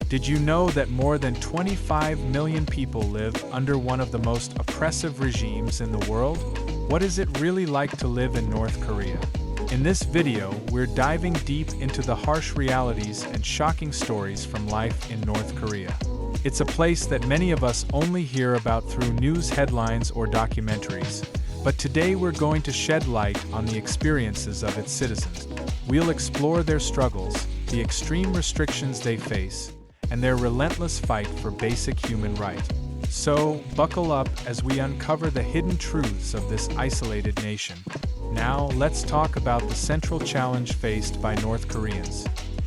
Did you know that more than 25 million people live under one of the most oppressive regimes in the world? What is it really like to live in North Korea? In this video, we're diving deep into the harsh realities and shocking stories from life in North Korea. It's a place that many of us only hear about through news headlines or documentaries. But today we're going to shed light on the experiences of its citizens. We'll explore their struggles, the extreme restrictions they face, and their relentless fight for basic human rights. So, buckle up as we uncover the hidden truths of this isolated nation. Now, let's talk about the central challenge faced by North Koreans: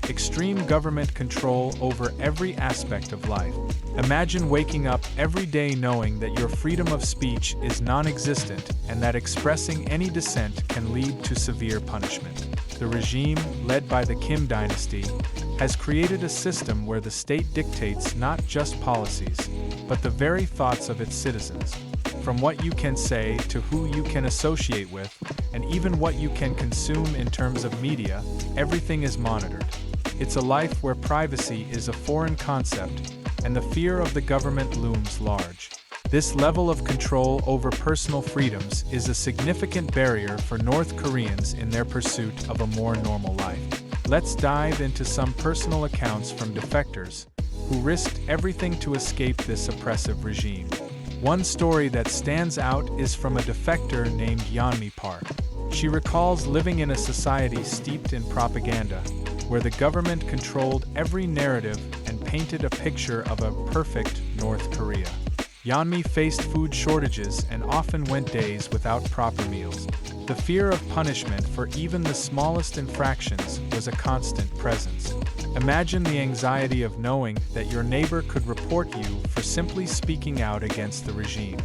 extreme government control over every aspect of life. Imagine waking up every day knowing that your freedom of speech is non-existent and that expressing any dissent can lead to severe punishment. The regime, led by the Kim dynasty, has created a system where the state dictates not just policies, but the very thoughts of its citizens. From what you can say to who you can associate with, and even what you can consume in terms of media, everything is monitored. It's a life where privacy is a foreign concept, and the fear of the government looms large. This level of control over personal freedoms is a significant barrier for North Koreans in their pursuit of a more normal life. Let's dive into some personal accounts from defectors who risked everything to escape this oppressive regime. One story that stands out is from a defector named Yeonmi Park. She recalls living in a society steeped in propaganda, where the government controlled every narrative and painted a picture of a perfect North Korea. Yeonmi faced food shortages and often went days without proper meals. The fear of punishment for even the smallest infractions was a constant presence. Imagine the anxiety of knowing that your neighbor could report you for simply speaking out against the regime.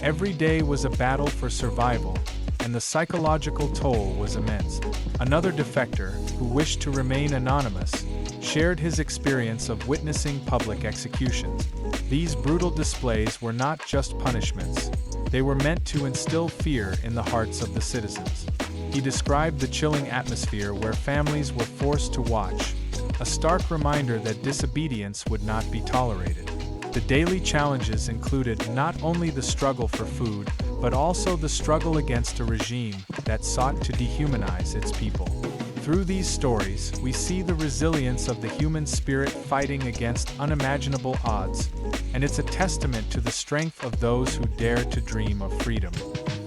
Every day was a battle for survival, and the psychological toll was immense. Another defector, who wished to remain anonymous, shared his experience of witnessing public executions. These brutal displays were not just punishments, they were meant to instill fear in the hearts of the citizens. He described the chilling atmosphere where families were forced to watch, a stark reminder that disobedience would not be tolerated. The daily challenges included not only the struggle for food, but also the struggle against a regime that sought to dehumanize its people. Through these stories, we see the resilience of the human spirit fighting against unimaginable odds, and it's a testament to the strength of those who dare to dream of freedom.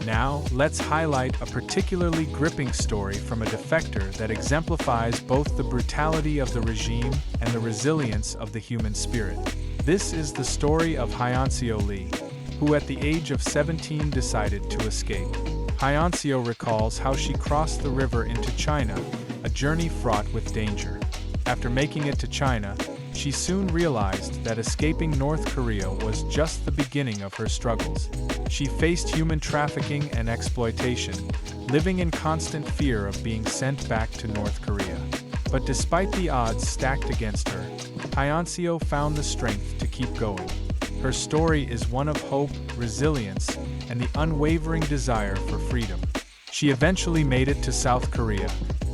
Now, let's highlight a particularly gripping story from a defector that exemplifies both the brutality of the regime and the resilience of the human spirit. This is the story of Hyeonseo Lee, who at the age of 17 decided to escape. Hyeonseo recalls how she crossed the river into China, a journey fraught with danger. After making it to China, she soon realized that escaping North Korea was just the beginning of her struggles. She faced human trafficking and exploitation, living in constant fear of being sent back to North Korea. But despite the odds stacked against her, Hyeonseo found the strength to keep going. Her story is one of hope, resilience, and the unwavering desire for freedom. She eventually made it to South Korea,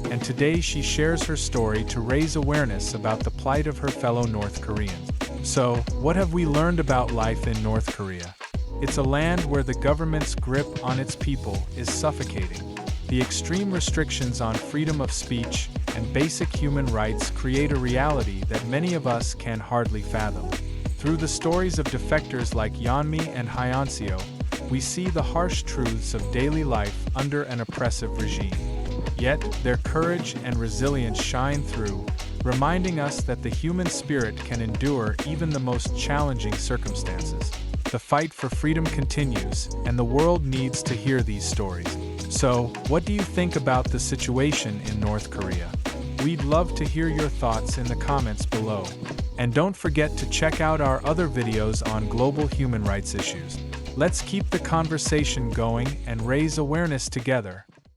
and today she shares her story to raise awareness about the plight of her fellow North Koreans. So, what have we learned about life in North Korea? It's a land where the government's grip on its people is suffocating. The extreme restrictions on freedom of speech and basic human rights create a reality that many of us can hardly fathom. Through the stories of defectors like Yeonmi and Hyeonseo, we see the harsh truths of daily life under an oppressive regime. Yet, their courage and resilience shine through, reminding us that the human spirit can endure even the most challenging circumstances. The fight for freedom continues, and the world needs to hear these stories. So, what do you think about the situation in North Korea? We'd love to hear your thoughts in the comments below. And don't forget to check out our other videos on global human rights issues. Let's keep the conversation going and raise awareness together.